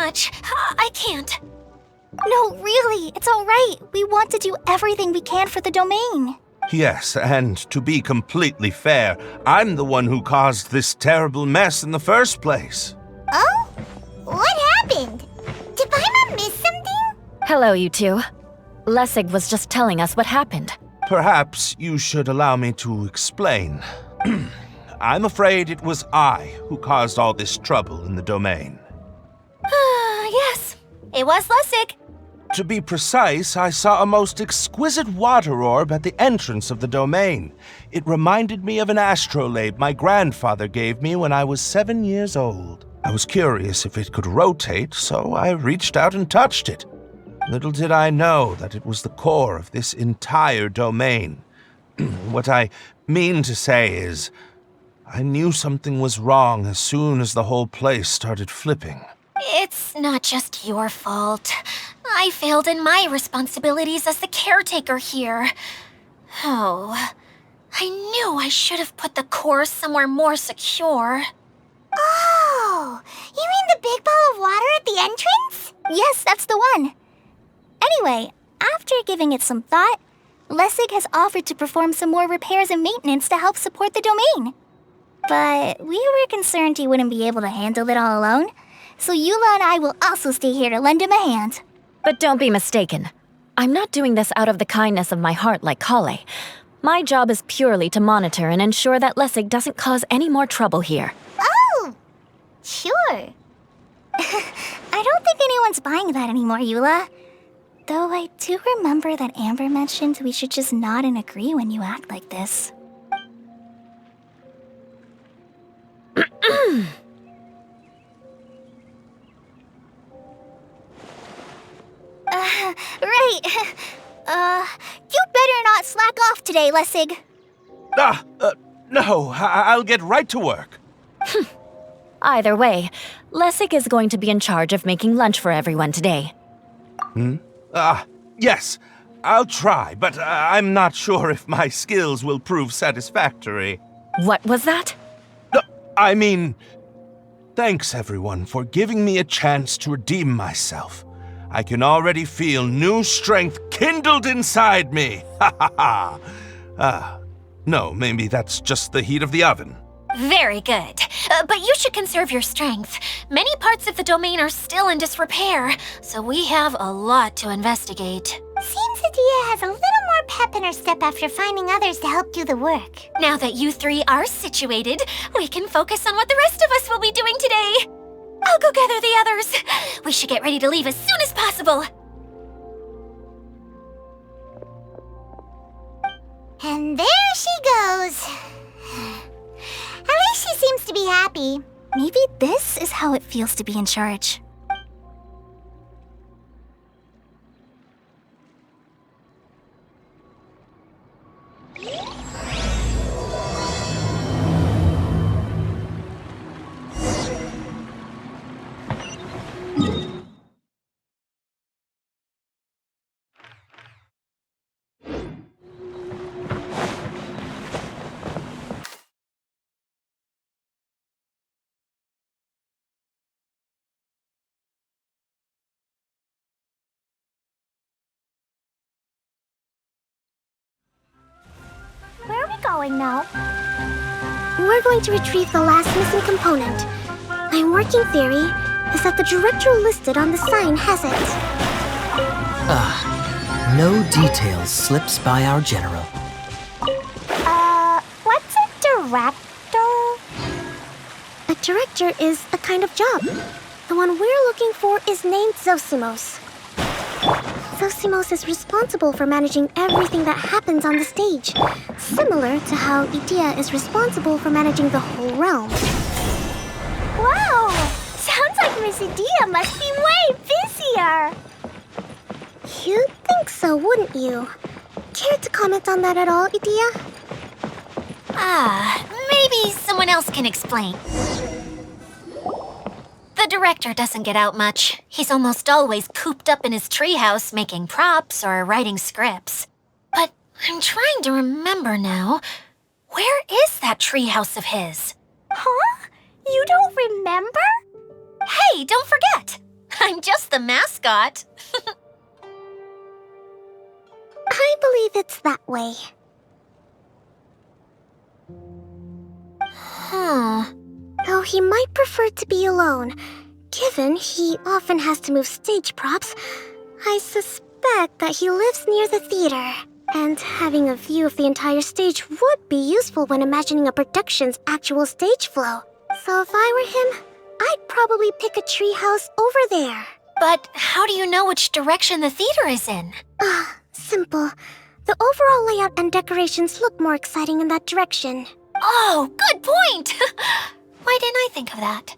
much. I can't. No, really, it's all right. We want to do everything we can for the domain. Yes, and to be completely fair, I'm the one who caused this terrible mess in the first place. Oh? What happened? Did Paimon miss something? Hello, you two. Lessig was just telling us what happened. Perhaps you should allow me to explain. I'm afraid it was I who caused all this trouble in the domain. Yes, it was Lessig. To be precise, I saw a most exquisite water orb at the entrance of the domain. It reminded me of an astrolabe my grandfather gave me when I was 7 years old. I was curious if it could rotate, so I reached out and touched it. Little did I know that it was the core of this entire domain. What I mean to say is, I knew something was wrong as soon as the whole place started flipping. It's not just your fault. I failed in my responsibilities as the caretaker here. Oh, I knew I should have put the core somewhere more secure. Oh, you mean the big ball of water at the entrance? Yes, that's the one. Anyway, after giving it some thought, Lessig has offered to perform some more repairs and maintenance to help support the domain. But we were concerned he wouldn't be able to handle it all alone, so Eula and I will also stay here to lend him a hand. But don't be mistaken. I'm not doing this out of the kindness of my heart like Kale. My job is purely to monitor and ensure that Lessig doesn't cause any more trouble here. Oh, sure. I don't think anyone's buying that anymore, Eula. Though I do remember that Amber mentioned we should just nod and agree when you act like this. Right. You better not slack off today, Lessig. No, I'll get right to work. Either way, Lessig is going to be in charge of making lunch for everyone today. Yes, I'll try, but I'm not sure if my skills will prove satisfactory. What was that? I mean, thanks everyone for giving me a chance to redeem myself. I can already feel new strength kindled inside me. Ha ha ha. No, maybe that's just the heat of the oven. Very good. But you should conserve your strength. Many parts of the domain are still in disrepair, so we have a lot to investigate. Seems Adia has a little more pep in her step after finding others to help do the work. Now that you three are situated, we can focus on what the rest of us will be doing today. I'll go gather the others. We should get ready to leave as soon as possible. And there she goes. At least she seems to be happy. Maybe this is how it feels to be in charge. Where are we going now? We're going to retrieve the last missing component. My working theory is that the director listed on the sign hasn't. No details slips by our general. What's a director? A director is a kind of job. The one we're looking for is named Zosimos. Zosimos is responsible for managing everything that happens on the stage, similar to how Idia is responsible for managing the whole realm. Wow! Sounds like Miss Idia must be way busier! You'd think so, wouldn't you? Care to comment on that at all, Idia? Maybe someone else can explain. The director doesn't get out much. He's almost always cooped up in his treehouse making props or writing scripts. But I'm trying to remember now. Where is that treehouse of his? Huh? You don't remember? Hey, don't forget! I'm just the mascot. I believe it's that way. Though he might prefer to be alone, given he often has to move stage props, I suspect that he lives near the theater. And having a view of the entire stage would be useful when imagining a production's actual stage flow. So if I were him, I'd probably pick a treehouse over there. But how do you know which direction the theater is in? Simple. The overall layout and decorations look more exciting in that direction. Oh, good point! Why didn't I think of that?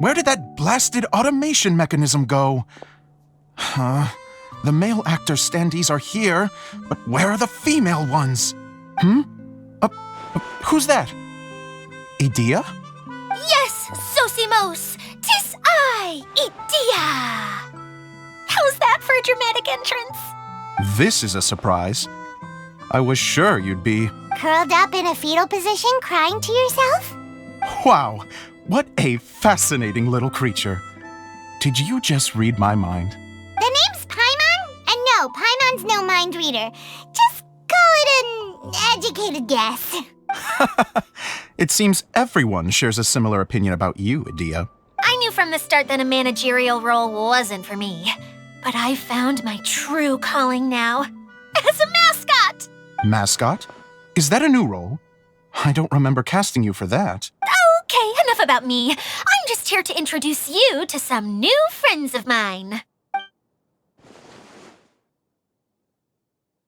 Where did that blasted automation mechanism go? The male actor standees are here, but where are the female ones? Who's that? Idea? Yes, Sosimos! 'Tis I, Idea! How's that for a dramatic entrance? This is a surprise. I was sure you'd be... Curled up in a fetal position, crying to yourself? Wow, what a fascinating little creature. Did you just read my mind? The name's Paimon? And no, Paimon's no mind reader. Just call it an educated guess. It seems everyone shares a similar opinion about you, Idea. I knew from the start that a managerial role wasn't for me. But I found my true calling now. As a mascot! Mascot? Is that a new role? I don't remember casting you for that. Okay, enough about me. I'm just here to introduce you to some new friends of mine.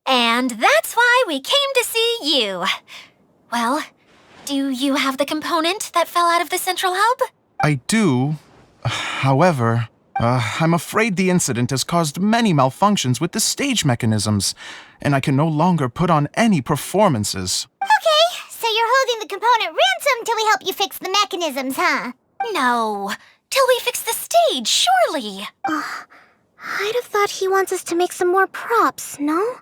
And that's why we came to see you. Well, do you have the component that fell out of the central hub? I do. However, I'm afraid the incident has caused many malfunctions with the stage mechanisms, and I can no longer put on any performances. Okay, so you're holding the component ransom till we help you fix the mechanisms, huh? No, till we fix the stage, surely. I'd have thought he wants us to make some more props, no?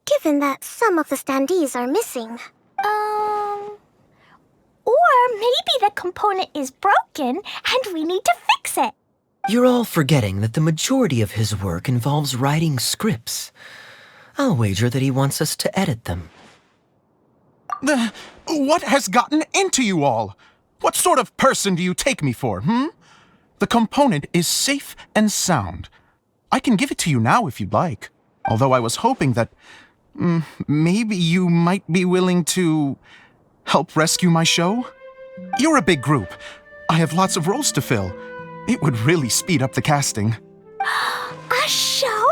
Given that some of the standees are missing. Or maybe the component is broken and we need to fix it. You're all forgetting that the majority of his work involves writing scripts. I'll wager that he wants us to edit them. What has gotten into you all? What sort of person do you take me for, The component is safe and sound. I can give it to you now if you'd like. Although I was hoping that maybe you might be willing to help rescue my show? You're a big group. I have lots of roles to fill. It would really speed up the casting. A show?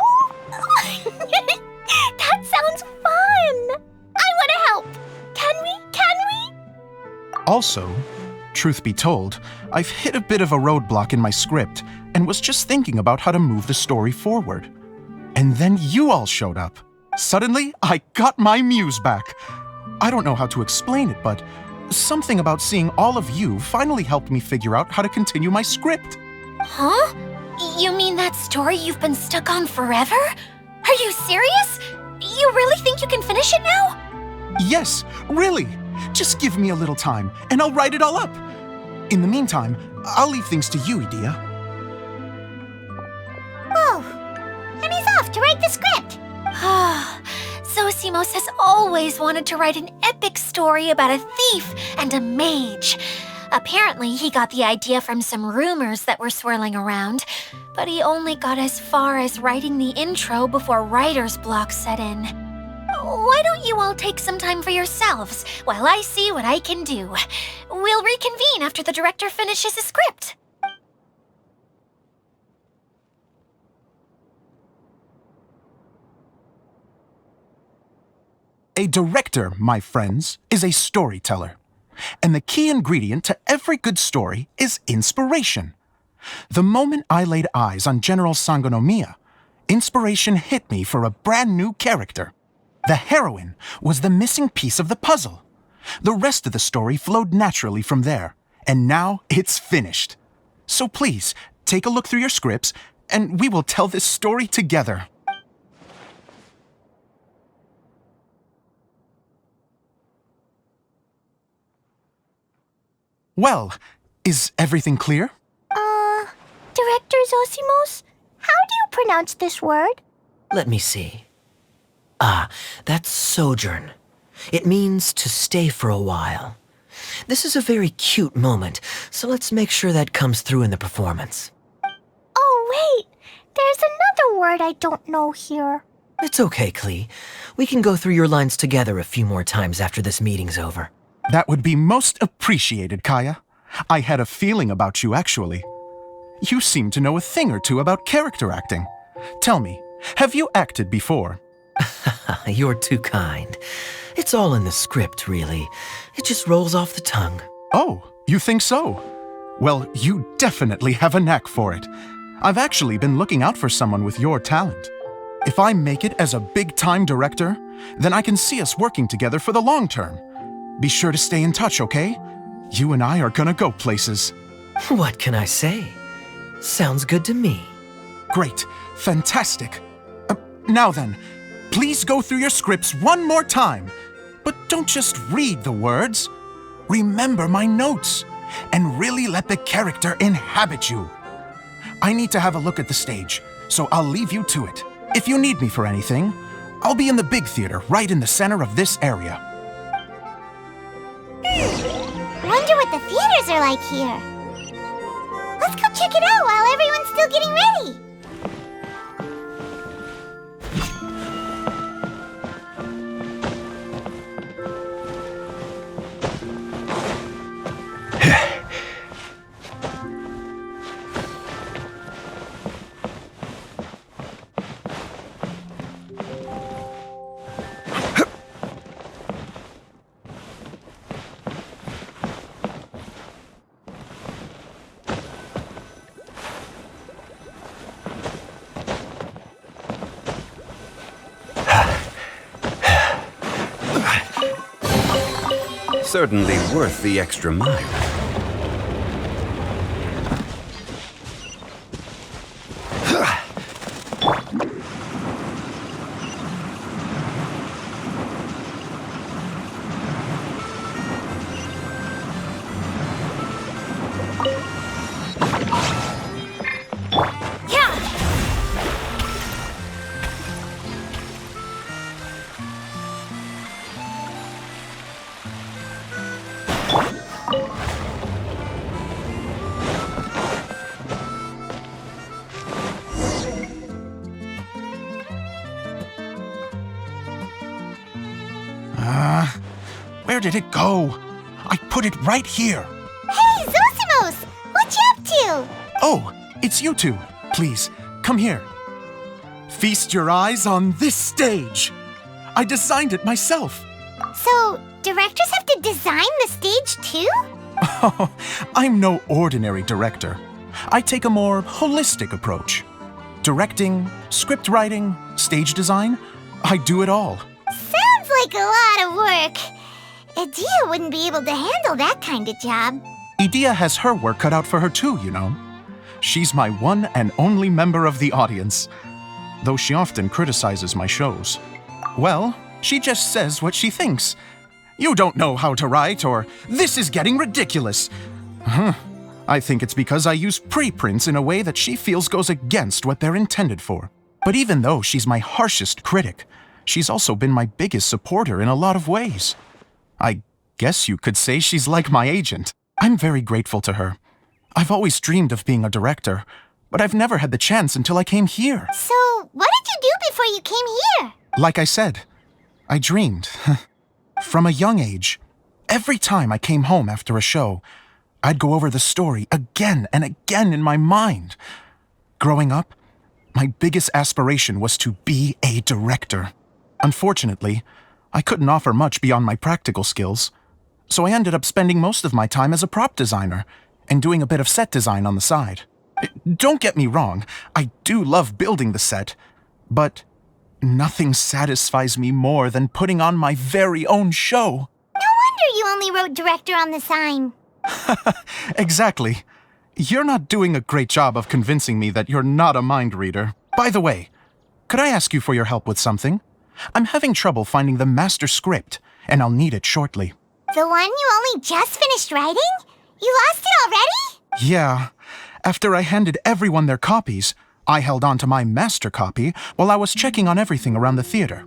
That sounds fun! I want to help! Can we? Also, truth be told, I've hit a bit of a roadblock in my script and was just thinking about how to move the story forward. And then you all showed up. Suddenly, I got my muse back. I don't know how to explain it, but something about seeing all of you finally helped me figure out how to continue my script. Huh? You mean that story you've been stuck on forever? Are you serious? You really think you can finish it now? Yes, really. Just give me a little time, and I'll write it all up. In the meantime, I'll leave things to you, Idea. Oh, and he's off to write the script. Sosimos has always wanted to write an epic story about a thief and a mage. Apparently, he got the idea from some rumors that were swirling around, but he only got as far as writing the intro before writer's block set in. Why don't you all take some time for yourselves while I see what I can do? We'll reconvene after the director finishes his script. A director, my friends, is a storyteller. And the key ingredient to every good story is inspiration. The moment I laid eyes on General Sangonomiya, inspiration hit me for a brand new character. The heroine was the missing piece of the puzzle. The rest of the story flowed naturally from there, and now it's finished. So please, take a look through your scripts, and we will tell this story together. Well, is everything clear? Director Zosimos, how do you pronounce this word? Let me see. Ah, that's sojourn. It means to stay for a while. This is a very cute moment, so let's make sure that comes through in the performance. Oh, wait. There's another word I don't know here. It's okay, Klee. We can go through your lines together a few more times after this meeting's over. That would be most appreciated, Kaya. I had a feeling about you, actually. You seem to know a thing or two about character acting. Tell me, have you acted before? You're too kind. It's all in the script, really. It just rolls off the tongue. Oh, you think so? Well, you definitely have a knack for it. I've actually been looking out for someone with your talent. If I make it as a big-time director, then I can see us working together for the long term. Be sure to stay in touch, okay? You and I are gonna go places. What can I say? Sounds good to me. Great. Fantastic. Now then, please go through your scripts one more time. But don't just read the words. Remember my notes, and really let the character inhabit you. I need to have a look at the stage, so I'll leave you to it. If you need me for anything, I'll be in the big theater right in the center of this area. Wonder what the theaters are like here. Let's go check it out while everyone's still getting ready. Certainly worth the extra mile. Where did it go? I put it right here. Hey, Zosimos! What you up to? Oh, it's you two. Please, come here. Feast your eyes on this stage. I designed it myself. So, directors have to design the stage too? Oh, I'm no ordinary director. I take a more holistic approach. Directing, script writing, stage design, I do it all. Sounds like a lot of work. Edea wouldn't be able to handle that kind of job. Edea has her work cut out for her too, you know. She's my one and only member of the audience, though she often criticizes my shows. Well, she just says what she thinks. You don't know how to write, or this is getting ridiculous. I think it's because I use preprints in a way that she feels goes against what they're intended for. But even though she's my harshest critic, she's also been my biggest supporter in a lot of ways. I guess you could say she's like my agent. I'm very grateful to her. I've always dreamed of being a director, but I've never had the chance until I came here. So, what did you do before you came here? Like I said, I dreamed. From a young age, every time I came home after a show, I'd go over the story again and again in my mind. Growing up, my biggest aspiration was to be a director. Unfortunately, I couldn't offer much beyond my practical skills, so I ended up spending most of my time as a prop designer and doing a bit of set design on the side. Don't get me wrong, I do love building the set, but nothing satisfies me more than putting on my very own show. No wonder you only wrote director on the sign. Exactly. You're not doing a great job of convincing me that you're not a mind reader. By the way, could I ask you for your help with something? I'm having trouble finding the master script, and I'll need it shortly. The one you only just finished writing? You lost it already? Yeah. After I handed everyone their copies, I held on to my master copy while I was checking on everything around the theater.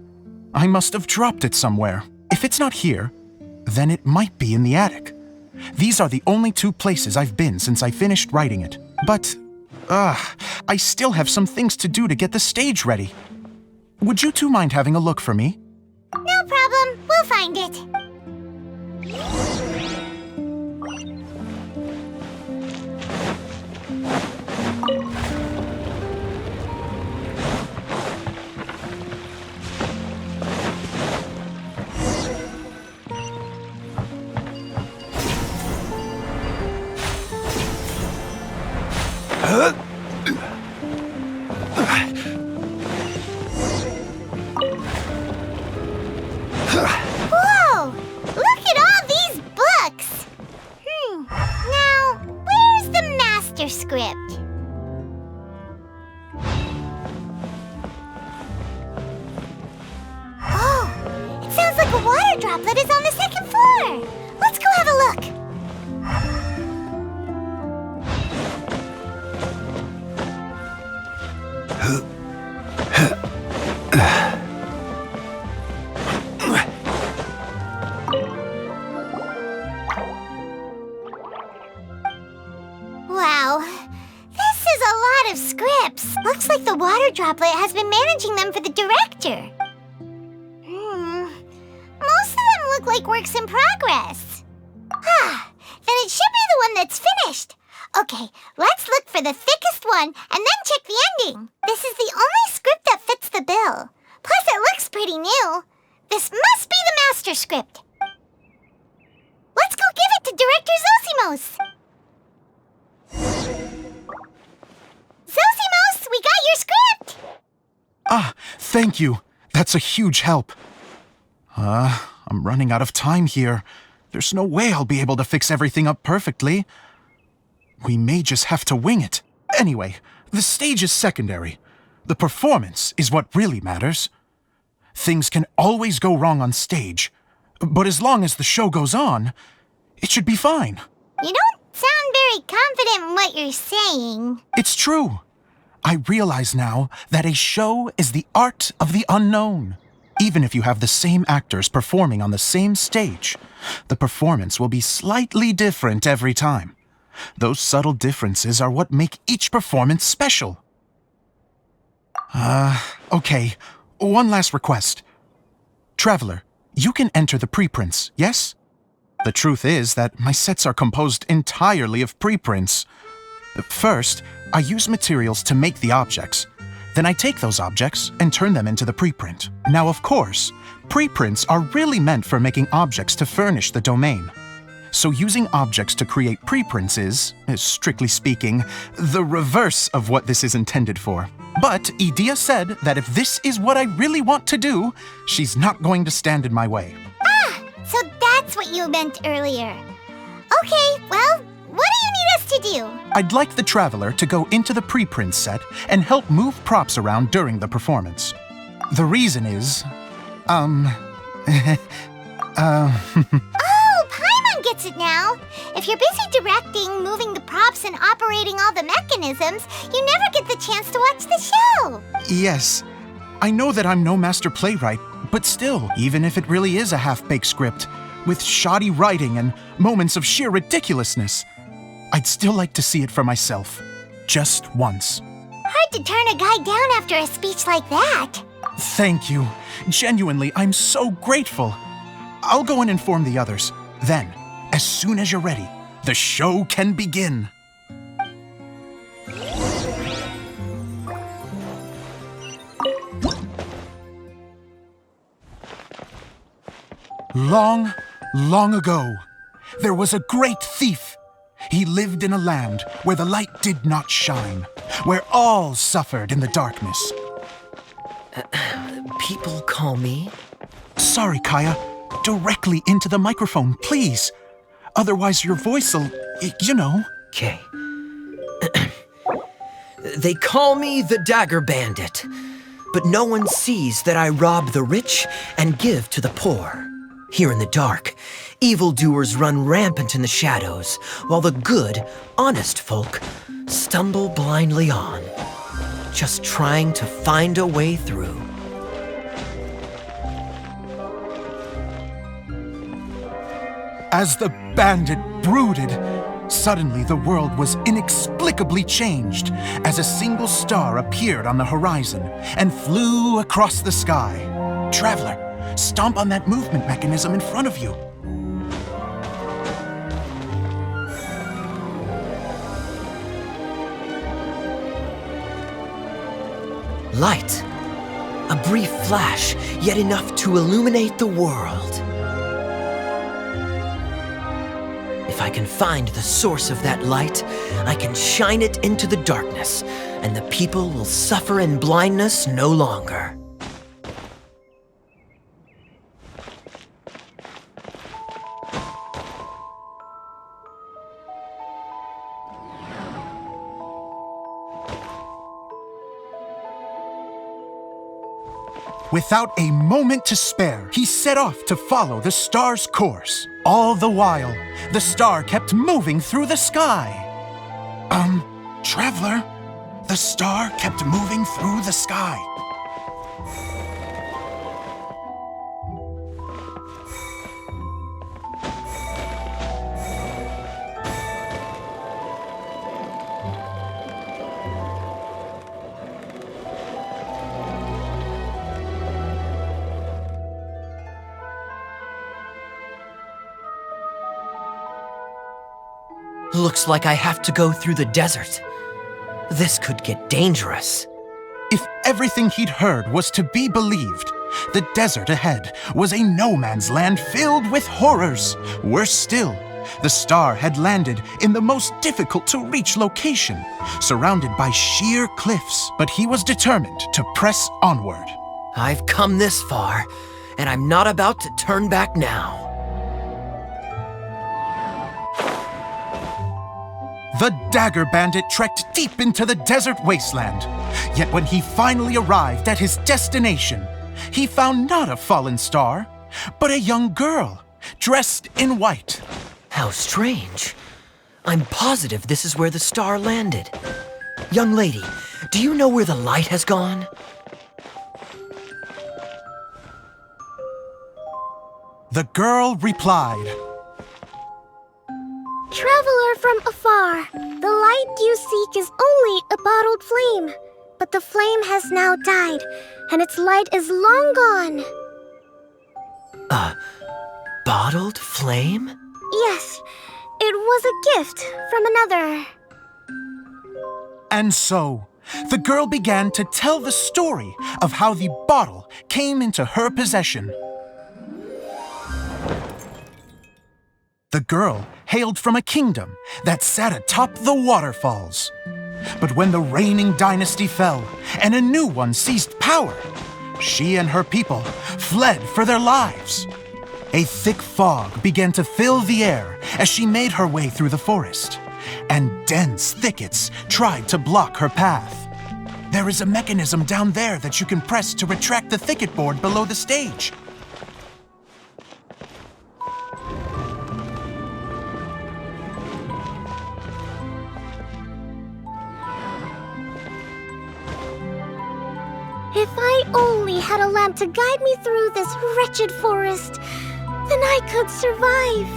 I must have dropped it somewhere. If it's not here, then it might be in the attic. These are the only two places I've been since I finished writing it. But, I still have some things to do to get the stage ready. Would you two mind having a look for me? No problem. We'll find it. Whoa! Look at all these books! Now, where's the master script? Oh, it sounds like a water droplet is on the second floor! Let's go have a look! Wow, this is a lot of scripts. Looks like the water droplet has been managing them for the director. Most of them look like works in progress. Then it should be the one that's finished. Okay, let's look for the thickest one and then check the ending. This is the only script that fits the bill. Plus, it looks pretty new. This must be the master script. Let's go give it to Director Zosimos. Zosimos, we got your script! Thank you. That's a huge help. I'm running out of time here. There's no way I'll be able to fix everything up perfectly. We may just have to wing it. Anyway, the stage is secondary. The performance is what really matters. Things can always go wrong on stage, but as long as the show goes on, it should be fine. You don't sound very confident in what you're saying. It's true. I realize now that a show is the art of the unknown. Even if you have the same actors performing on the same stage, the performance will be slightly different every time. Those subtle differences are what make each performance special. Okay. One last request. Traveler, you can enter the preprints, yes? The truth is that my sets are composed entirely of preprints. First, I use materials to make the objects. Then I take those objects and turn them into the preprint. Now, of course, preprints are really meant for making objects to furnish the domain. So using objects to create preprints is, strictly speaking, the reverse of what this is intended for. But Edea said that if this is what I really want to do, she's not going to stand in my way. So that's what you meant earlier. Okay, well, what do you need us to do? I'd like the Traveler to go into the preprint set and help move props around during the performance. The reason is, Oh, Paimon gets it now. If you're busy directing, moving the props, and operating all the mechanisms, you never get the chance to watch the show. Yes, I know that I'm no master playwright, but still, even if it really is a half-baked script, with shoddy writing and moments of sheer ridiculousness. I'd still like to see it for myself, just once. Hard to turn a guy down after a speech like that. Thank you. Genuinely, I'm so grateful. I'll go and inform the others. Then, as soon as you're ready, the show can begin. Long, long ago, there was a great thief. He lived in a land where the light did not shine, where all suffered in the darkness. People call me? Sorry, Kaya. Directly into the microphone, please. Otherwise your voice'll, you know. Okay. They call me the Dagger Bandit, but no one sees that I rob the rich and give to the poor. Here in the dark, evildoers run rampant in the shadows, while the good, honest folk stumble blindly on, just trying to find a way through. As the bandit brooded, suddenly the world was inexplicably changed as a single star appeared on the horizon and flew across the sky. Traveler, stomp on that movement mechanism in front of you. Light. A brief flash, yet enough to illuminate the world. If I can find the source of that light, I can shine it into the darkness, and the people will suffer in blindness no longer. Without a moment to spare, he set off to follow the star's course. All the while, the star kept moving through the sky. Traveler, the star kept moving through the sky. Looks like I have to go through the desert. This could get dangerous. If everything he'd heard was to be believed, the desert ahead was a no-man's land filled with horrors. Worse still, the star had landed in the most difficult-to-reach location, surrounded by sheer cliffs. But he was determined to press onward. I've come this far, and I'm not about to turn back now. The Dagger Bandit trekked deep into the desert wasteland. Yet when he finally arrived at his destination, he found not a fallen star, but a young girl, dressed in white. How strange. I'm positive this is where the star landed. Young lady, do you know where the light has gone? The girl replied, Traveler from afar, the light you seek is only a bottled flame. But the flame has now died, and its light is long gone. A bottled flame? Yes, it was a gift from another. And so, the girl began to tell the story of how the bottle came into her possession. The girl hailed from a kingdom that sat atop the waterfalls. But when the reigning dynasty fell and a new one seized power, she and her people fled for their lives. A thick fog began to fill the air as she made her way through the forest, and dense thickets tried to block her path. There is a mechanism down there that you can press to retract the thicket board below the stage. If I only had a lamp to guide me through this wretched forest, then I could survive.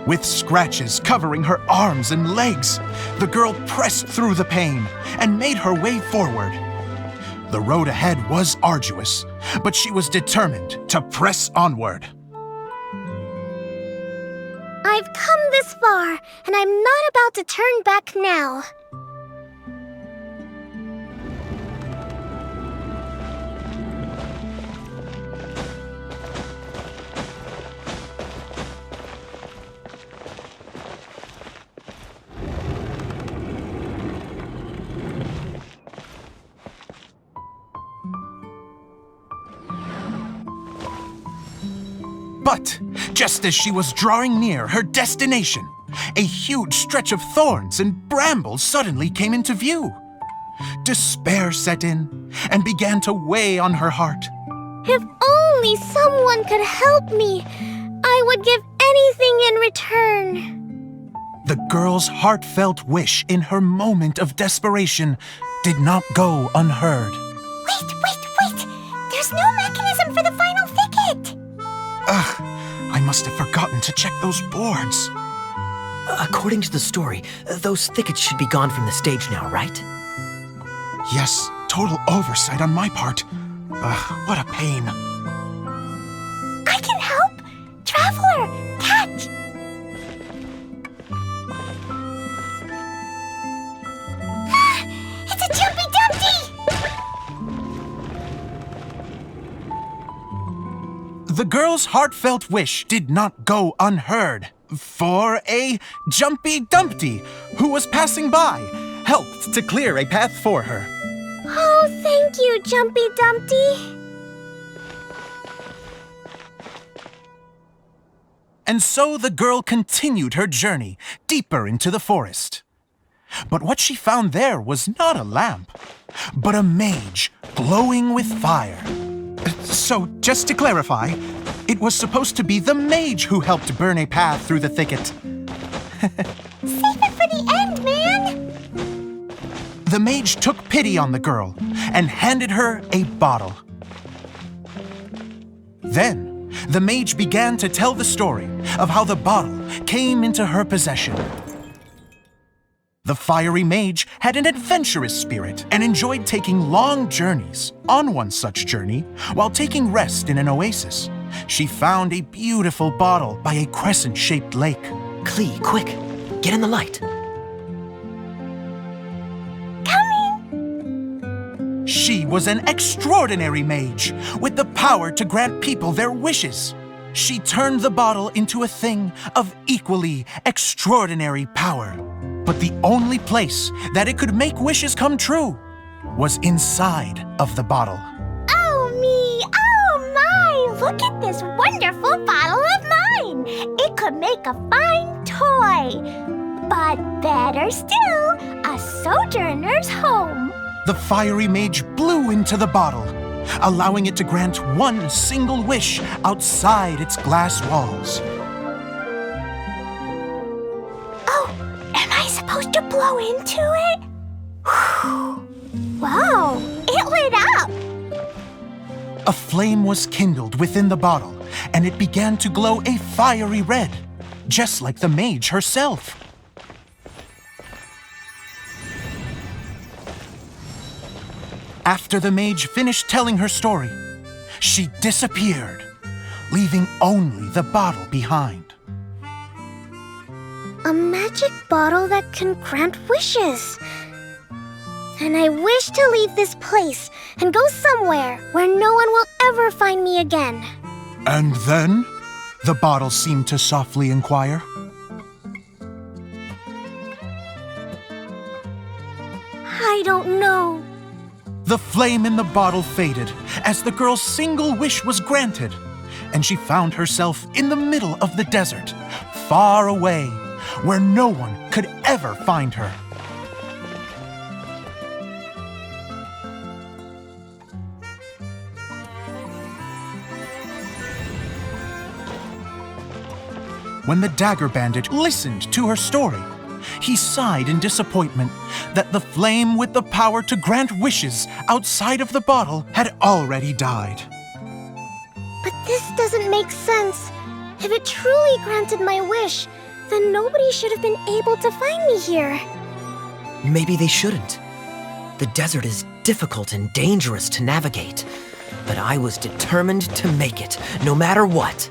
With scratches covering her arms and legs, the girl pressed through the pain and made her way forward. The road ahead was arduous, but she was determined to press onward. I've come this far, and I'm not about to turn back now. But just as she was drawing near her destination, a huge stretch of thorns and brambles suddenly came into view. Despair set in and began to weigh on her heart. If only someone could help me, I would give anything in return. The girl's heartfelt wish in her moment of desperation did not go unheard. Wait! There's no mechanism for the final thicket! Ugh, I must have forgotten to check those boards. According to the story, those thickets should be gone from the stage now, right? Yes, total oversight on my part. Ugh, what a pain. I can help! Traveler, catch! Ah, it's a Jumpy Dumpty! The girl's heartfelt wish did not go unheard, for a Jumpy Dumpty who was passing by helped to clear a path for her. Oh, thank you, Jumpy Dumpty. And so the girl continued her journey deeper into the forest. But what she found there was not a lamp, but a mage glowing with fire. So, just to clarify, it was supposed to be the mage who helped burn a path through the thicket. Save it for the end, man! The mage took pity on the girl and handed her a bottle. Then, the mage began to tell the story of how the bottle came into her possession. The fiery mage had an adventurous spirit and enjoyed taking long journeys. On one such journey, while taking rest in an oasis, she found a beautiful bottle by a crescent-shaped lake. Klee, quick! Get in the light! She was an extraordinary mage with the power to grant people their wishes. She turned the bottle into a thing of equally extraordinary power. But the only place that it could make wishes come true was inside of the bottle. Oh me! Oh my! Look at this wonderful bottle of mine! It could make a fine toy! But better still, a sojourner's home! The fiery mage blew into the bottle, allowing it to grant one single wish outside its glass walls. Am I supposed to blow into it? Whoa, it lit up! A flame was kindled within the bottle, and it began to glow a fiery red, just like the mage herself. After the mage finished telling her story, she disappeared, leaving only the bottle behind. A magic bottle that can grant wishes. Then I wish to leave this place and go somewhere where no one will ever find me again. And then, the bottle seemed to softly inquire. I don't know. The flame in the bottle faded as the girl's single wish was granted, and she found herself in the middle of the desert, far away, where no one could ever find her. When the Dagger Bandit listened to her story, he sighed in disappointment that the flame with the power to grant wishes outside of the bottle had already died. This doesn't make sense. If it truly granted my wish, then nobody should have been able to find me here. Maybe they shouldn't. The desert is difficult and dangerous to navigate, but I was determined to make it, no matter what.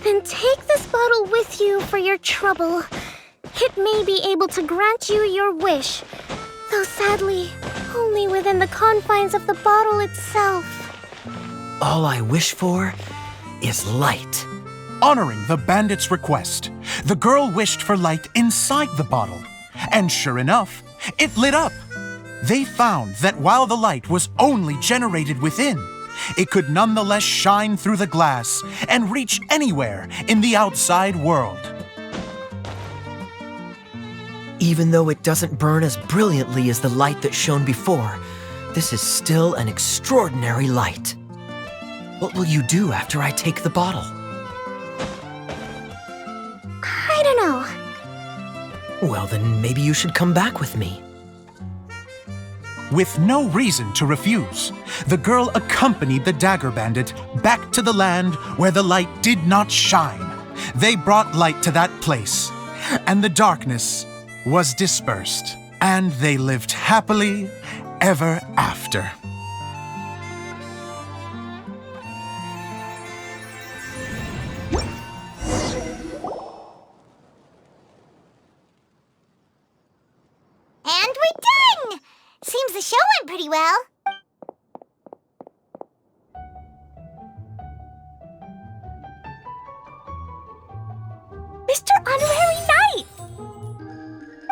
Then take this bottle with you for your trouble. It may be able to grant you your wish, though sadly, only within the confines of the bottle itself. All I wish for is light. Honoring the bandit's request, the girl wished for light inside the bottle. And sure enough, it lit up. They found that while the light was only generated within, it could nonetheless shine through the glass and reach anywhere in the outside world. Even though it doesn't burn as brilliantly as the light that shone before, this is still an extraordinary light. What will you do after I take the bottle? I don't know. Well, then maybe you should come back with me. With no reason to refuse, the girl accompanied the dagger bandit back to the land where the light did not shine. They brought light to that place, and the darkness was dispersed, and they lived happily ever after. And we're done! Seems the show went pretty well. Mr. Honorary Knight!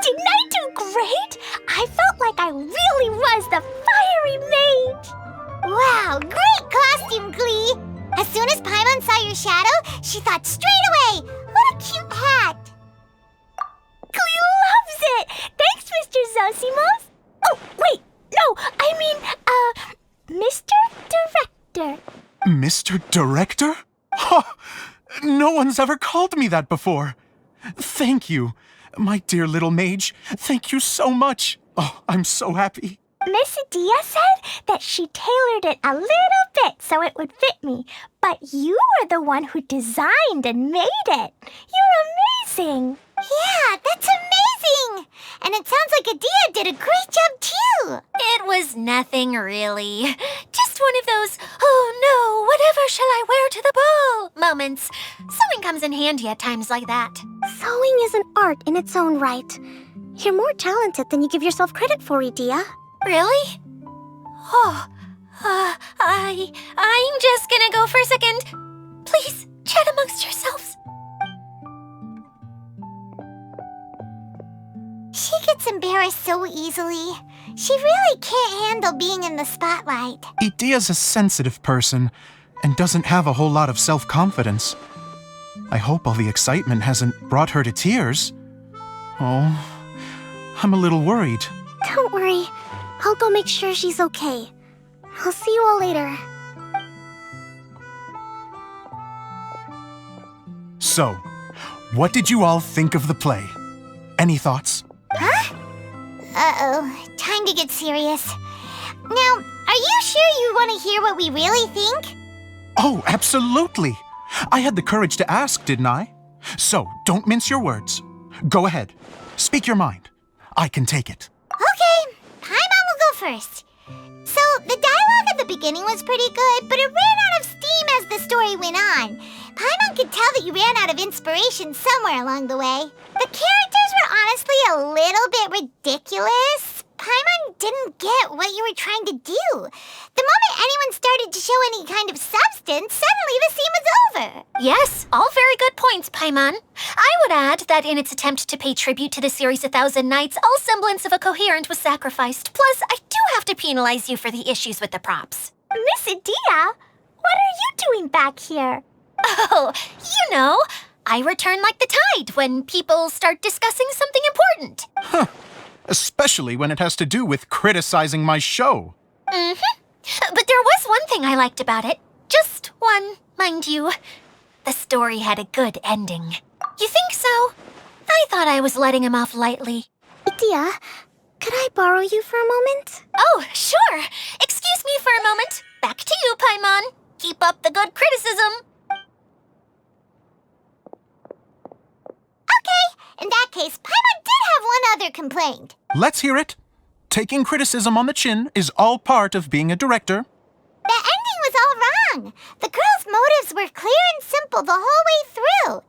Didn't I do great? I felt like I really was the fiery mage! Wow, great costume, Glee! As soon as Paimon saw your shadow, she thought straight away, what a cute hat! Glee loves it! Thanks, Mr. Zosimos! Oh, wait! No, I mean, Mr. Director. Mr. Director? Huh, no one's ever called me that before. Thank you, my dear little mage. Thank you so much. Oh, I'm so happy. Miss Adia said that she tailored it a little bit so it would fit me, but you were the one who designed and made it. You're amazing. Yeah, that's amazing! And it sounds like Adia did a great job too! It was nothing really. Just one of those, oh no, whatever shall I wear to the ball moments. Sewing comes in handy at times like that. Sewing is an art in its own right. You're more talented than you give yourself credit for, Adia. Really? Oh, I'm just gonna go for a second. Please, chat amongst yourselves. She gets embarrassed so easily. She really can't handle being in the spotlight. Idia's a sensitive person and doesn't have a whole lot of self-confidence. I hope all the excitement hasn't brought her to tears. Oh, I'm a little worried. Don't worry. I'll go make sure she's okay. I'll see you all later. So, what did you all think of the play? Any thoughts? Huh? Uh-oh, time to get serious. Now, are you sure you want to hear what we really think? Oh, absolutely. I had the courage to ask, didn't I? So, don't mince your words. Go ahead. Speak your mind. I can take it. Okay, Paimon will go first. So, the dialogue at the beginning was pretty good, but it ran out of steam as the story went on. Paimon could tell that you ran out of inspiration somewhere along the way. The characters were honestly a little bit ridiculous. Paimon didn't get what you were trying to do. The moment anyone started to show any kind of substance, suddenly the scene was over. Yes, all very good points, Paimon. I would add that in its attempt to pay tribute to the series 1,000 Nights, all semblance of a coherent was sacrificed. Plus, I do have to penalize you for the issues with the props. Miss Adia, what are you doing back here? Oh, you know, I return like the tide when people start discussing something important. Huh. Especially when it has to do with criticizing my show. Mm-hmm. But there was one thing I liked about it. Just one, mind you. The story had a good ending. You think so? I thought I was letting him off lightly. Adia, could I borrow you for a moment? Oh, sure. Excuse me for a moment. Back to you, Paimon. Keep up the good criticism. Okay, in that case, Paimon did have one other complaint. Let's hear it. Taking criticism on the chin is all part of being a director. The ending was all wrong. The girl's motives were clear and simple the whole way through.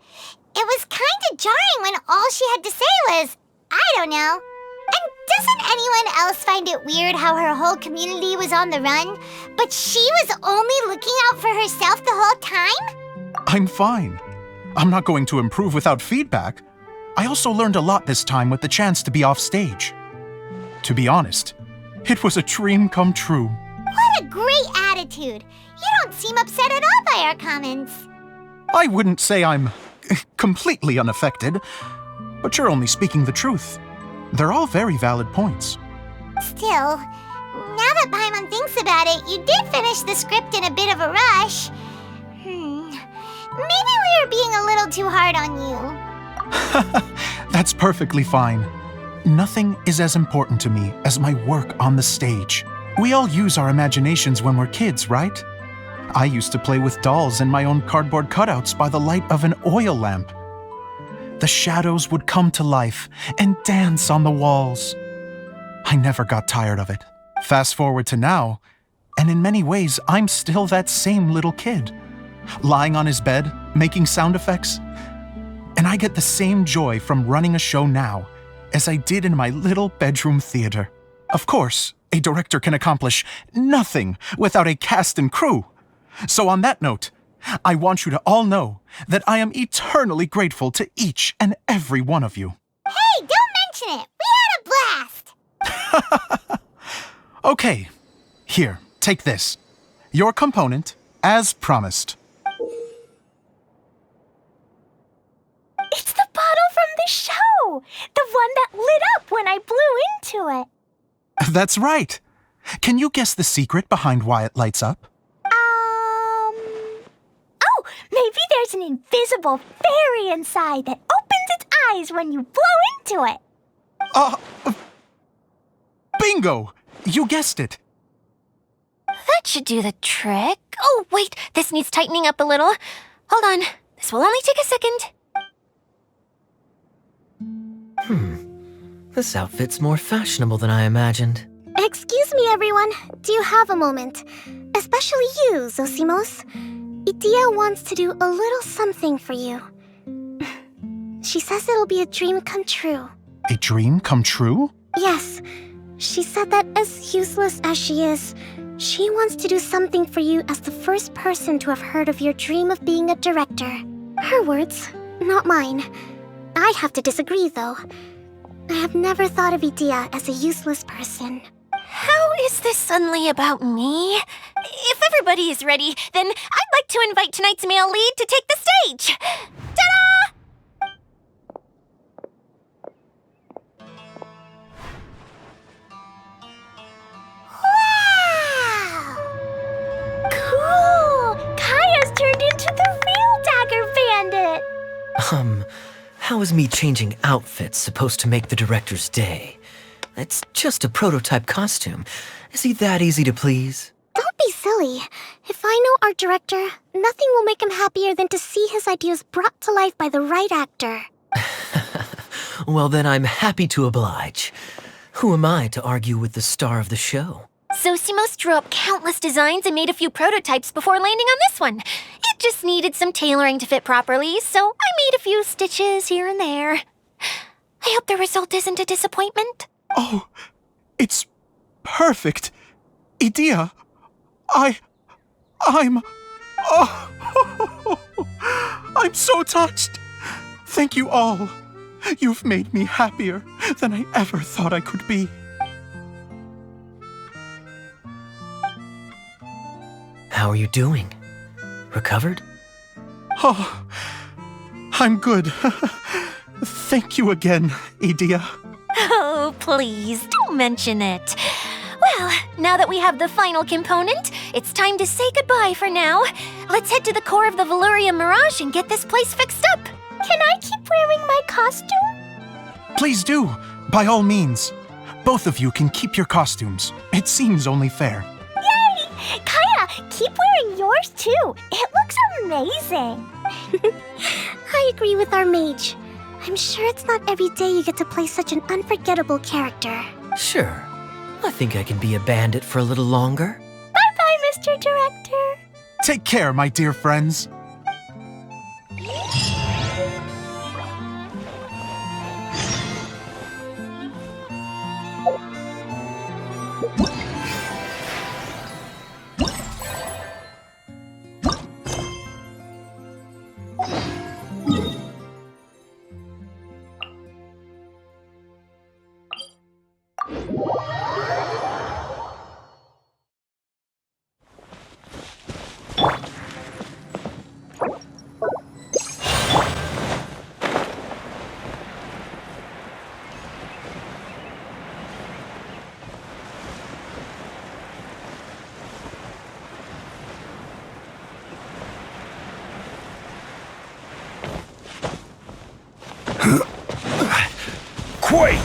It was kind of jarring when all she had to say was, I don't know. And doesn't anyone else find it weird how her whole community was on the run, but she was only looking out for herself the whole time? I'm fine. I'm not going to improve without feedback. I also learned a lot this time with the chance to be off stage. To be honest, it was a dream come true. What a great attitude. You don't seem upset at all by our comments. I wouldn't say I'm completely unaffected, but you're only speaking the truth. They're all very valid points. Still, now that Paimon thinks about it, you did finish the script in a bit of a rush. Maybe we were being a little too hard on you. That's perfectly fine. Nothing is as important to me as my work on the stage. We all use our imaginations when we're kids, right? I used to play with dolls and my own cardboard cutouts by the light of an oil lamp. The shadows would come to life and dance on the walls. I never got tired of it. Fast forward to now, and in many ways, I'm still that same little kid, lying on his bed, making sound effects. And I get the same joy from running a show now as I did in my little bedroom theater. Of course, a director can accomplish nothing without a cast and crew. So on that note, I want you to all know that I am eternally grateful to each and every one of you. Hey, don't mention it. We had a blast. Okay, here, take this. Your component, as promised. It's the bottle from the show! The one that lit up when I blew into it. That's right. Can you guess the secret behind why it lights up? Oh, maybe there's an invisible fairy inside that opens its eyes when you blow into it. Bingo! You guessed it. That should do the trick. Oh, wait, this needs tightening up a little. Hold on, this will only take a second. This outfit's more fashionable than I imagined. Excuse me, everyone. Do you have a moment? Especially you, Zosimos. Idia wants to do a little something for you. She says it'll be a dream come true. A dream come true? Yes. She said that as useless as she is, she wants to do something for you as the first person to have heard of your dream of being a director. Her words, not mine. I have to disagree, though. I have never thought of Idia as a useless person. How is this suddenly about me? If everybody is ready, then I'd like to invite tonight's male lead to take the stage. Ta-da! Wow! Cool! Kaya's turned into the real Dagger Bandit! How is me changing outfits supposed to make the director's day? It's just a prototype costume. Is he that easy to please? Don't be silly. If I know our director, nothing will make him happier than to see his ideas brought to life by the right actor. Well, then I'm happy to oblige. Who am I to argue with the star of the show? Zosimos drew up countless designs and made a few prototypes before landing on this one. It just needed some tailoring to fit properly, so I made a few stitches here and there. I hope the result isn't a disappointment. Oh, it's perfect. Idia, I'm so touched. Thank you all. You've made me happier than I ever thought I could be. How are you doing? Recovered? Oh, I'm good. Thank you again, Idia. Oh, please, don't mention it. Well, now that we have the final component, it's time to say goodbye for now. Let's head to the core of the Valuria Mirage and get this place fixed up. Can I keep wearing my costume? Please do, by all means. Both of you can keep your costumes. It seems only fair. Yay! Kaya, keep wearing yours too. It looks amazing. I agree with our mage. I'm sure it's not every day you get to play such an unforgettable character. Sure. I think I can be a bandit for a little longer. Bye-bye, Mr. Director. Take care, my dear friends. Quake!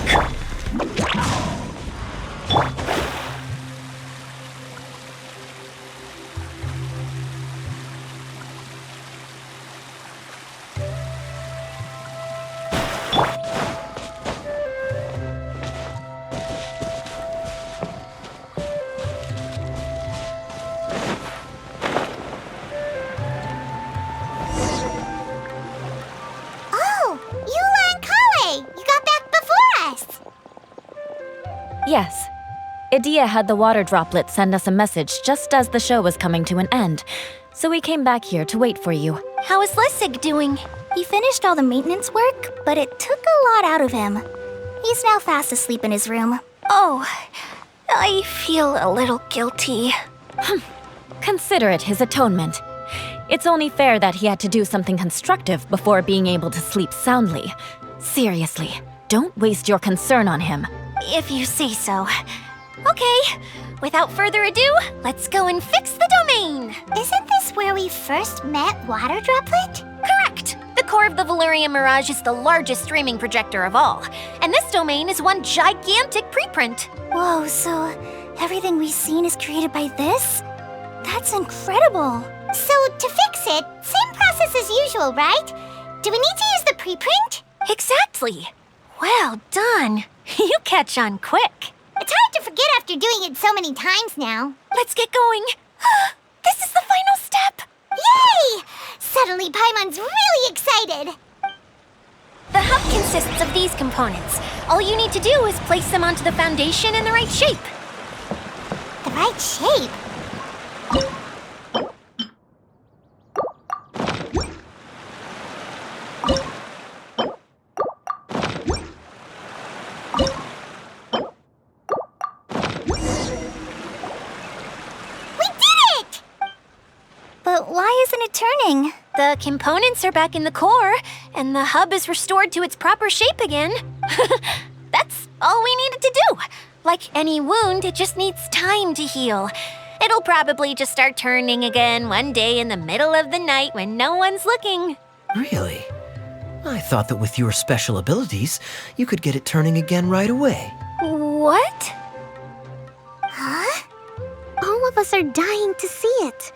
Oh, Eula and Kale! You got back before us! Yes. Idea had the water droplet send us a message just as the show was coming to an end, so we came back here to wait for you. How is Lessig doing? He finished all the maintenance work, but it took a lot out of him. He's now fast asleep in his room. Oh, I feel a little guilty. Consider it his atonement. It's only fair that he had to do something constructive before being able to sleep soundly. Seriously, don't waste your concern on him. If you say so. Okay, without further ado, let's go and fix the domain. Isn't this where we first met Water Droplet? Correct. The core of the Valyrian Mirage is the largest streaming projector of all, and this domain is one gigantic preprint. Whoa, so everything we've seen is created by this? That's incredible. So, to fix it, same process as usual, right? Do we need to use the preprint? Exactly. Well done. You catch on quick. It's hard to forget after doing it so many times now. Let's get going. This is the final step. Yay! Suddenly Paimon's really excited. The hub consists of these components. All you need to do is place them onto the foundation in the right shape. The right shape? But why isn't it turning? The components are back in the core, and the hub is restored to its proper shape again. That's all we needed to do. Like any wound, it just needs time to heal. It'll probably just start turning again one day in the middle of the night when no one's looking. Really? I thought that with your special abilities, you could get it turning again right away. What? Huh? All of us are dying to see it.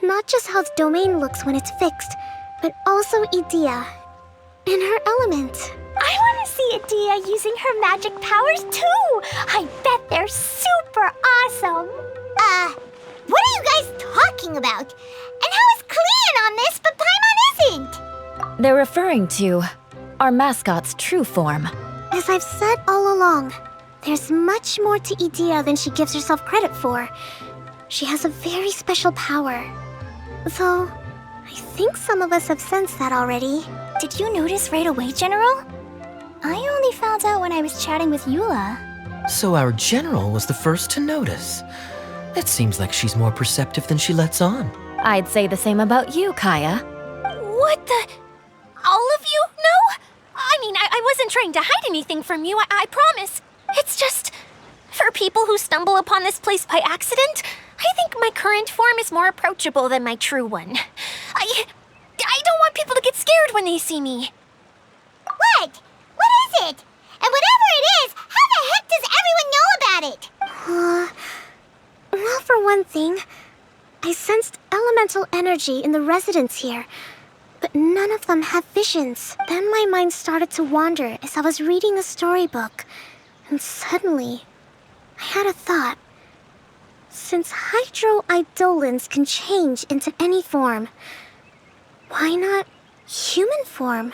Not just how the domain looks when it's fixed, but also Idea. In her element. I want to see Idea using her magic powers too! I bet they're super awesome! What are you guys talking about? And how is Cleon on this, but Paimon isn't? They're referring to our mascot's true form. As I've said all along, there's much more to Idea than she gives herself credit for. She has a very special power. Though, I think some of us have sensed that already. Did you notice right away, General? I only found out when I was chatting with Eula. So our general was the first to notice. It seems like she's more perceptive than she lets on. I'd say the same about you, Kaya. What the? All of you? No? I mean, I wasn't trying to hide anything from you, I promise. It's just, for people who stumble upon this place by accident, I think my current form is more approachable than my true one. I don't want people to get scared when they see me. What? What is it? And whatever it is, how the heck does everyone know about it? Well, for one thing, I sensed elemental energy in the residents here, but none of them have visions. Then my mind started to wander as I was reading a storybook, and suddenly, I had a thought. Since hydroidolins can change into any form, why not human form?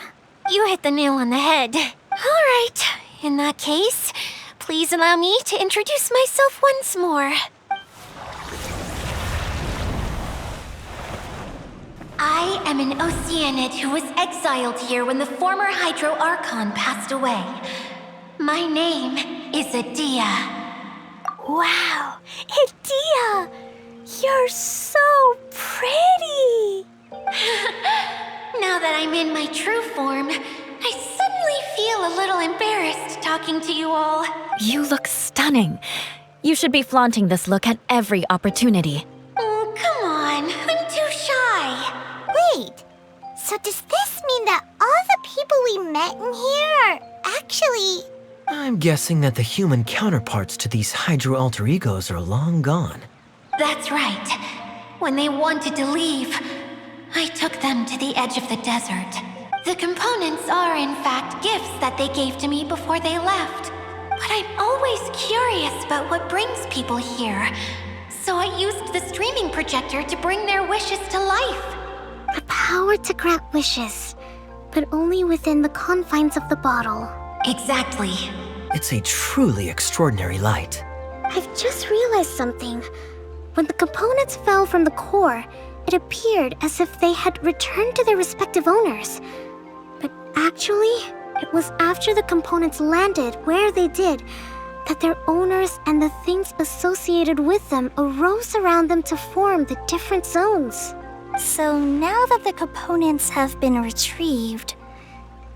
You hit the nail on the head. All right, in that case, please allow me to introduce myself once more. I am an Oceanid who was exiled here when the former Hydro Archon passed away. My name is Adia. Wow, Idia! You're so pretty! Now that I'm in my true form, I suddenly feel a little embarrassed talking to you all. You look stunning. You should be flaunting this look at every opportunity. Oh, come on. I'm too shy. Wait, so does this mean that all the people we met in here are actually... I'm guessing that the human counterparts to these Hydro alter egos are long gone. That's right. When they wanted to leave, I took them to the edge of the desert. The components are, in fact, gifts that they gave to me before they left. But I'm always curious about what brings people here. So I used the streaming projector to bring their wishes to life. The power to grant wishes, but only within the confines of the bottle. Exactly. It's a truly extraordinary light. I've just realized something. When the components fell from the core, it appeared as if they had returned to their respective owners. But actually, it was after the components landed where they did that their owners and the things associated with them arose around them to form the different zones. So now that the components have been retrieved,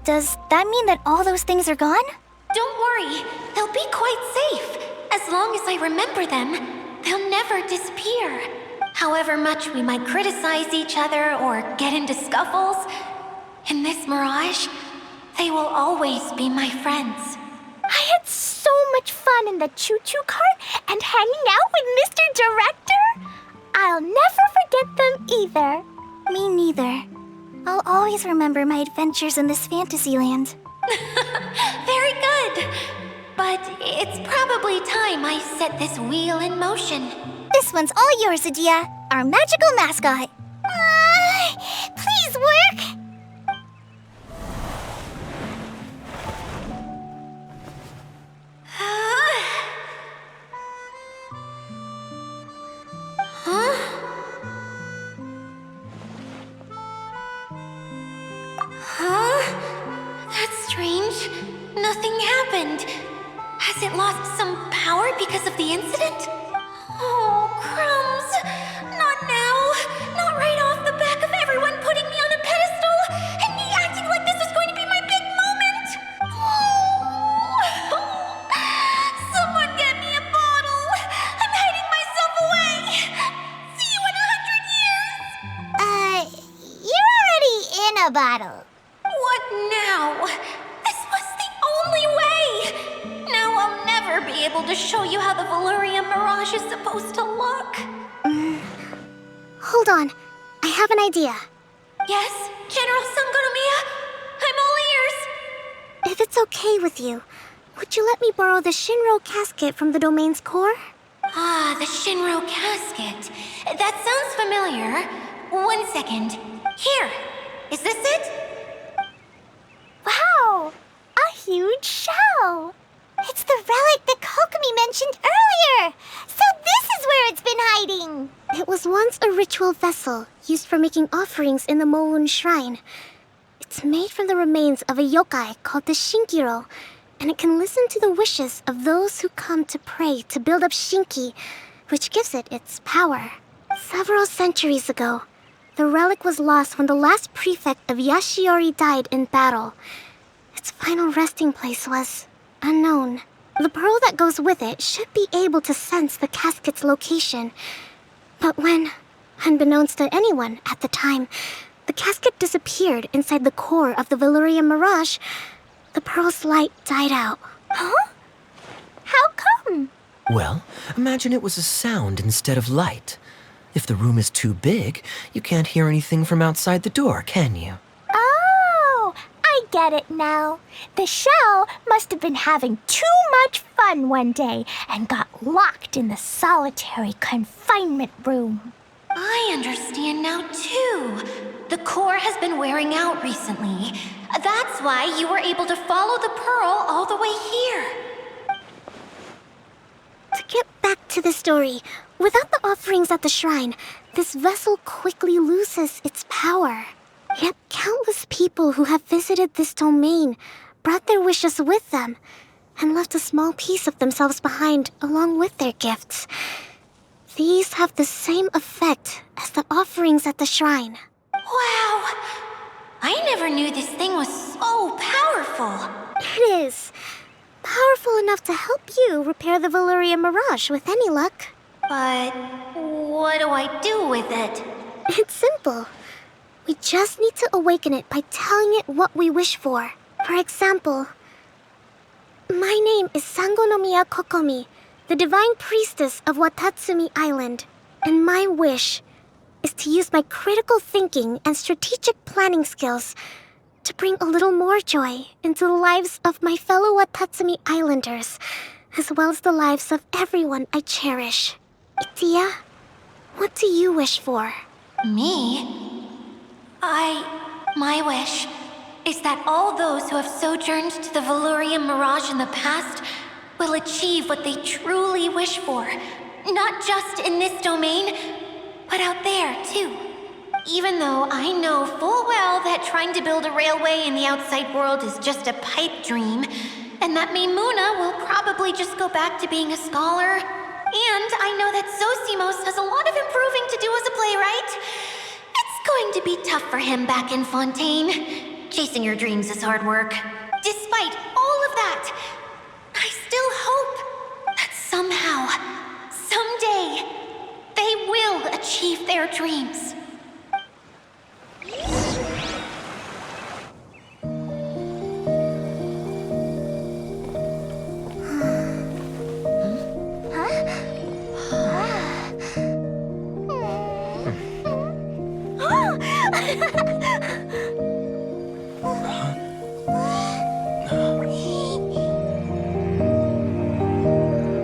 does that mean that all those things are gone? Don't worry, they'll be quite safe. As long as I remember them, they'll never disappear. However much we might criticize each other or get into scuffles, in this mirage, they will always be my friends. I had so much fun in the choo-choo cart and hanging out with Mr. Director. I'll never forget them either. Me neither. I'll always remember my adventures in this fantasy land. Very good. But it's probably time I set this wheel in motion. This one's all yours, Adia, our magical mascot. Please work! That's strange. Nothing happened. Has it lost some power because of the incident? Oh, crumbs. Not now. Not right off the back of everyone putting me on a pedestal and me acting like this is going to be my big moment. Oh. Someone get me a bottle. I'm hiding myself away. See you in 100 years. You're already in a bottle. What now? This was the only way! Now I'll never be able to show you how the Valyria Mirage is supposed to look. Hold on, I have an idea. Yes, General Sangonomiya? I'm all ears! If it's okay with you, would you let me borrow the Shinro casket from the domain's core? Ah, the Shinro casket. That sounds familiar. 1 second. Here, is this it? Wow! A huge shell! It's the relic that Kokomi mentioned earlier! So this is where it's been hiding! It was once a ritual vessel used for making offerings in the Moun Shrine. It's made from the remains of a yokai called the Shinkiro, and it can listen to the wishes of those who come to pray to build up Shinki, which gives it its power. Several centuries ago, the relic was lost when the last prefect of Yashiori died in battle. Its final resting place was unknown. The pearl that goes with it should be able to sense the casket's location. But when, unbeknownst to anyone at the time, the casket disappeared inside the core of the Valyria Mirage, the pearl's light died out. Huh? How come? Well, imagine it was a sound instead of light. If the room is too big, you can't hear anything from outside the door, can you? Oh, I get it now. The shell must have been having too much fun one day and got locked in the solitary confinement room. I understand now, too. The core has been wearing out recently. That's why you were able to follow the pearl all the way here. To get back to the story, without the offerings at the shrine, this vessel quickly loses its power. Yet countless people who have visited this domain brought their wishes with them and left a small piece of themselves behind along with their gifts. These have the same effect as the offerings at the shrine. Wow! I never knew this thing was so powerful. It is. Powerful enough to help you repair the Valyria Mirage with any luck. But what do I do with it? It's simple. We just need to awaken it by telling it what we wish for. For example, my name is Sangonomiya Kokomi, the divine priestess of Watatsumi Island, and my wish is to use my critical thinking and strategic planning skills to bring a little more joy into the lives of my fellow Watatsumi Islanders, as well as the lives of everyone I cherish. Itia, what do you wish for? Me? My wish is that all those who have sojourned to the Valyria Mirage in the past will achieve what they truly wish for. Not just in this domain, but out there, too. Even though I know full well that trying to build a railway in the outside world is just a pipe dream, and that Maimuna will probably just go back to being a scholar. And I know that Zosimos has a lot of improving to do as a playwright. It's going to be tough for him back in Fontaine. Chasing your dreams is hard work. Despite all of that, I still hope that somehow, someday, they will achieve their dreams.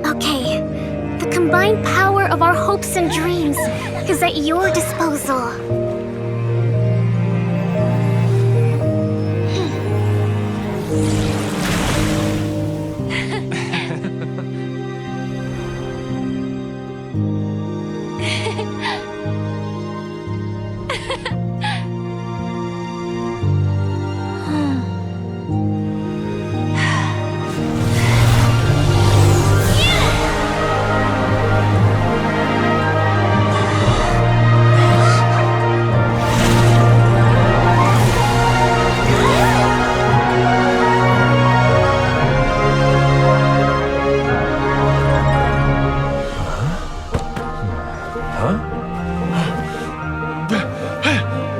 Okay, the combined power of our hopes and dreams is at your disposal.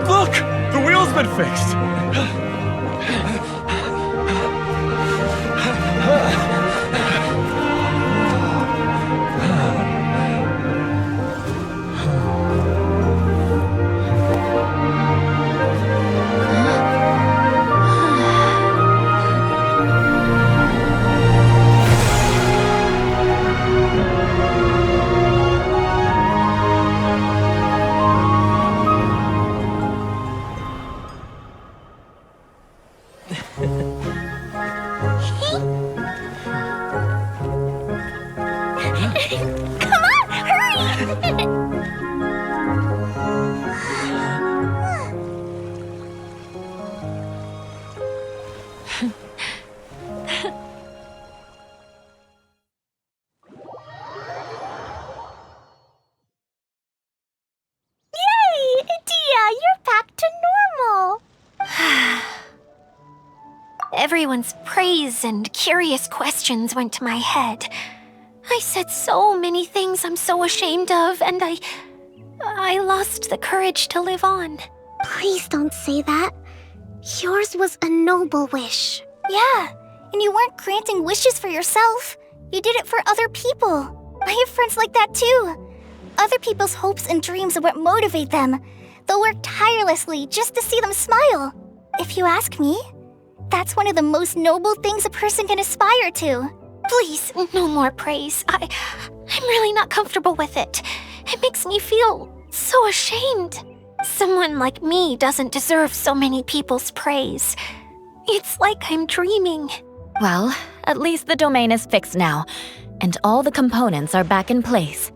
Look! The wheel's been fixed! Come on, hurry! Yay! Dia, you're back to normal! Everyone's praise and curious questions went to my head. I said so many things I'm so ashamed of, and I lost the courage to live on. Please don't say that. Yours was a noble wish. Yeah, and you weren't granting wishes for yourself. You did it for other people. I have friends like that too. Other people's hopes and dreams are what motivate them. They'll work tirelessly just to see them smile. If you ask me, that's one of the most noble things a person can aspire to. Please, no more praise. I'm really not comfortable with it. It makes me feel so ashamed. Someone like me doesn't deserve so many people's praise. It's like I'm dreaming. Well, at least the domain is fixed now, and all the components are back in place.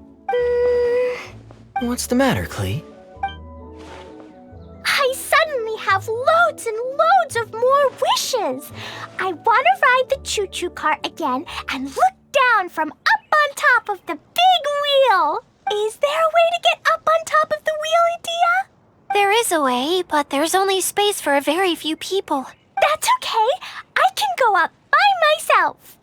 What's the matter, Klee? I suddenly have loads and loads of more wishes. I want to ride the choo-choo cart again and look down from up on top of the big wheel. Is there a way to get up on top of the wheel, Edea? There is a way, but there's only space for a very few people. That's okay. I can go up by myself.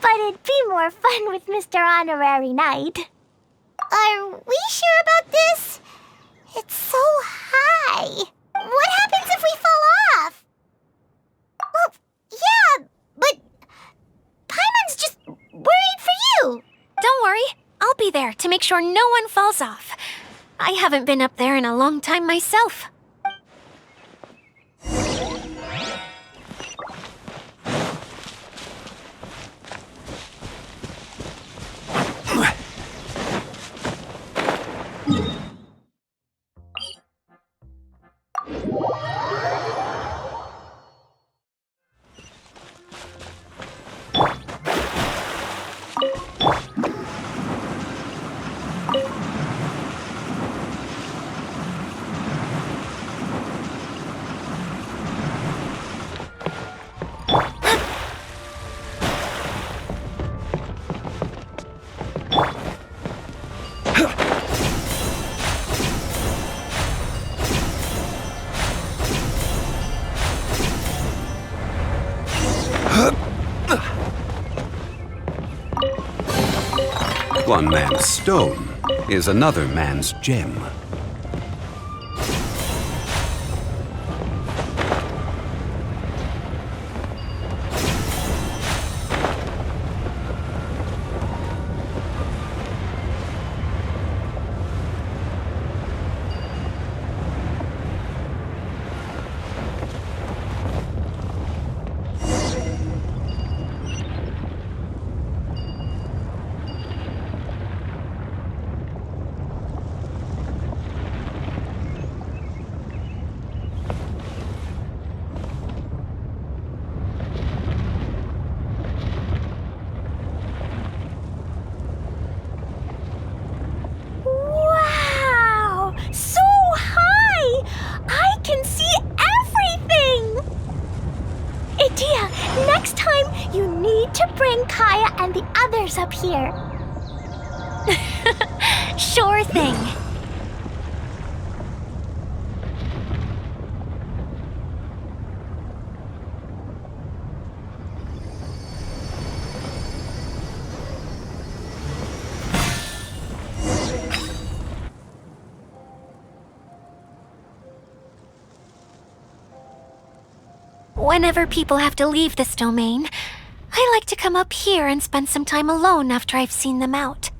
But it'd be more fun with Mr. Honorary Knight. Are we sure about this? It's so high. What happens if we fall off? Well, yeah, but Paimon's just worried for you. Don't worry, I'll be there to make sure no one falls off. I haven't been up there in a long time myself. One man's stone is another man's gem. Wow! So high! I can see everything! Edea, next time you need to bring Kaya and the others up here. Sure thing. Whenever people have to leave this domain, I like to come up here and spend some time alone after I've seen them out.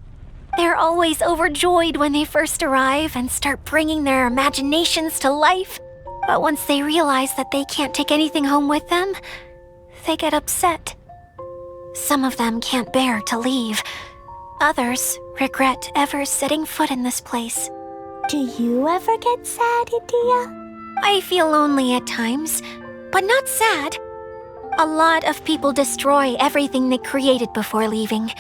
They're always overjoyed when they first arrive and start bringing their imaginations to life. But once they realize that they can't take anything home with them, they get upset. Some of them can't bear to leave. Others regret ever setting foot in this place. Do you ever get sad, Edea? I feel lonely at times, but not sad. A lot of people destroy everything they created before leaving,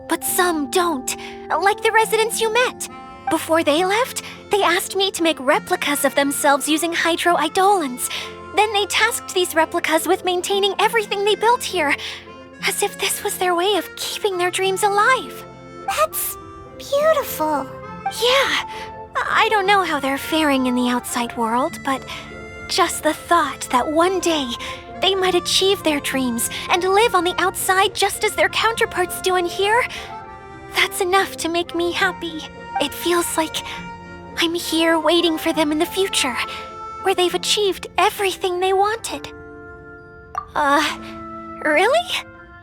but some don't, like the residents you met. Before they left, they asked me to make replicas of themselves using hydro-eidolons. Then they tasked these replicas with maintaining everything they built here, as if this was their way of keeping their dreams alive. That's beautiful. Yeah, I don't know how they're faring in the outside world, but just the thought that one day they might achieve their dreams and live on the outside just as their counterparts do in here, that's enough to make me happy. It feels like I'm here waiting for them in the future, where they've achieved everything they wanted. Really?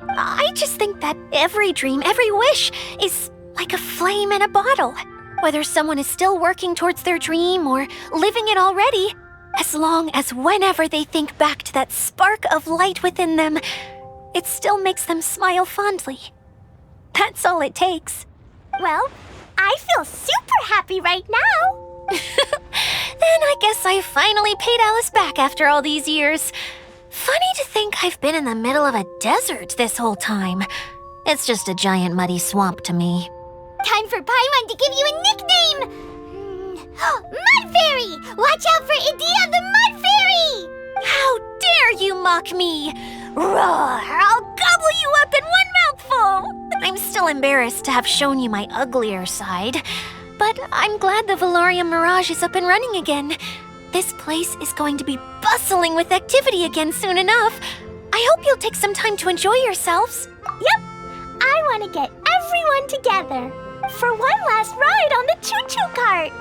I just think that every dream, every wish is like a flame in a bottle. Whether someone is still working towards their dream or living it already, as long as whenever they think back to that spark of light within them, it still makes them smile fondly. That's all it takes. Well, I feel super happy right now. Then I guess I finally paid Alice back after all these years. Funny to think I've been in the middle of a desert this whole time. It's just a giant muddy swamp to me. Time for Paimon to give you a nickname! Mud Fairy! Watch out for Idea the Mud Fairy! How dare you mock me! Roar! I'll gobble you up in one mouthful! I'm still embarrassed to have shown you my uglier side, but I'm glad the Valorium Mirage is up and running again. This place is going to be bustling with activity again soon enough. I hope you'll take some time to enjoy yourselves. Yep, I want to get everyone together for one last ride on the choo-choo cart.